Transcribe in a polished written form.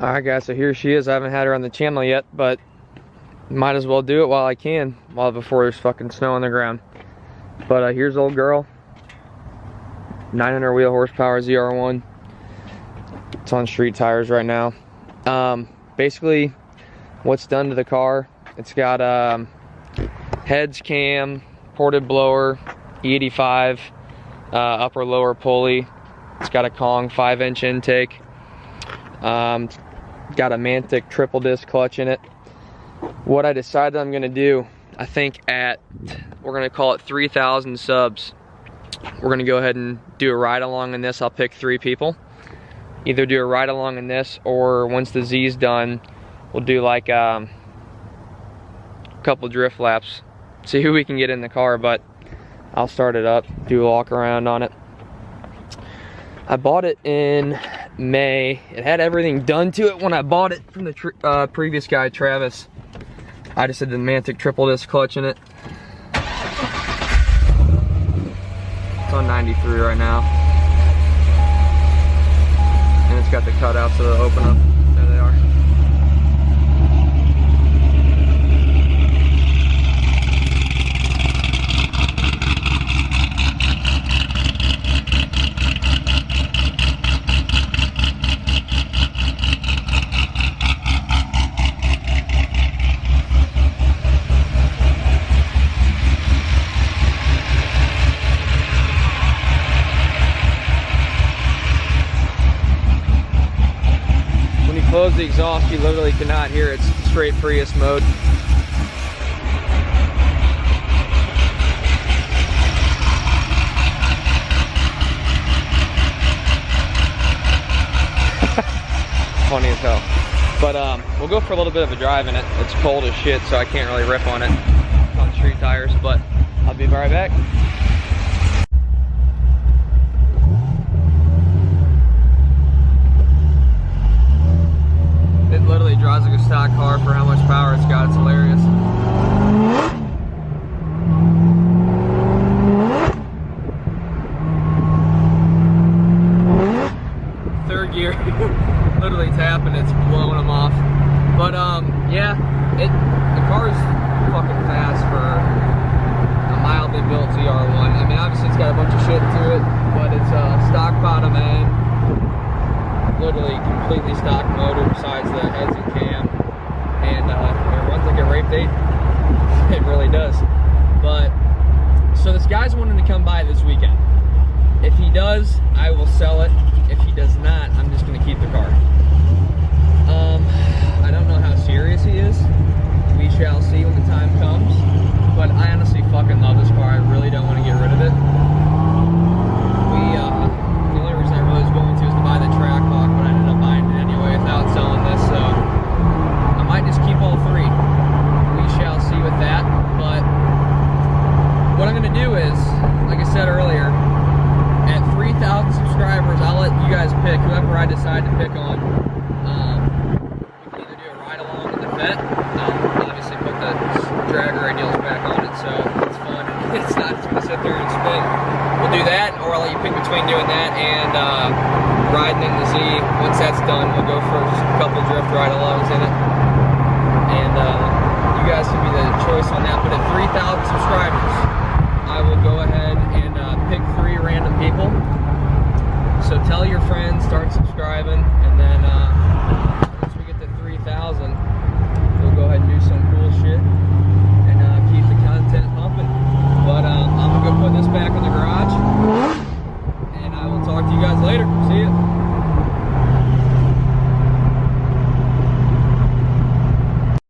Alright guys, so here she is. I haven't had her on the channel yet, but might as well do it while I can, before there's fucking snow on the ground. But here's old girl, 900 wheel horsepower ZR1. It's on street tires right now. Basically, what's done to the car, it's got heads, cam, ported blower, E85, upper lower pulley. It's got a Kong 5-inch intake. Got a Mantic triple disc clutch in it. What I decided I'm gonna do, I think we're gonna call it 3,000 subs, we're gonna go ahead and do a ride along in this. I'll pick 3 people. Either do a ride along in this, or once the Z's done, we'll do like a couple drift laps. See who we can get in the car, but I'll start it up, do a walk around on it. I bought it in May. It had everything done to it when I bought it from the previous guy, Travis. I just had the Mantic triple disc clutch in it. It's on 93 right now. And it's got the cutouts so they'll open up. There they are. Close the exhaust, you literally cannot hear it. It's straight Prius mode. Funny as hell. But we'll go for a little bit of a drive in it. It's cold as shit, so I can't really rip on it on street tires, but I'll be right back. It literally drives like a stock car for how much power it's got. It's hilarious. Third gear, literally tapping, it's blowing them off. But yeah, the car's fucking fast for a mildly built ZR1. I mean, obviously it's got a bunch of shit to it, but it's a stock bottom end. Literally completely stock motor besides the heads and cam, and it runs like a rape date. It really does. But so this guy's wanting to come by this weekend. If he does, I will sell it. If he does not, I'm just going to keep the car. I don't know how serious he is. We shall see when the time comes. But I honestly fucking love this car. I really don't want to get rid of it. The only reason I really was going to is to buy the Trackhawk, but I ended up buying it anyway without selling this, so I might just keep all 3. We shall see with that. But what I'm going to do is, like I said earlier, at 3,000 subscribers, I'll let you guys pick whoever I decide to pick on. We can either do a ride along with the vet. Obviously put the drag radials back on it, so it's fun. It's not just going to sit there and spin. We'll do that, or I'll let you pick between doing that and riding in the Z. Once that's done, we'll go for just a couple drift ride-alongs in it. And you guys can be the choice on that. But at 3,000 subscribers,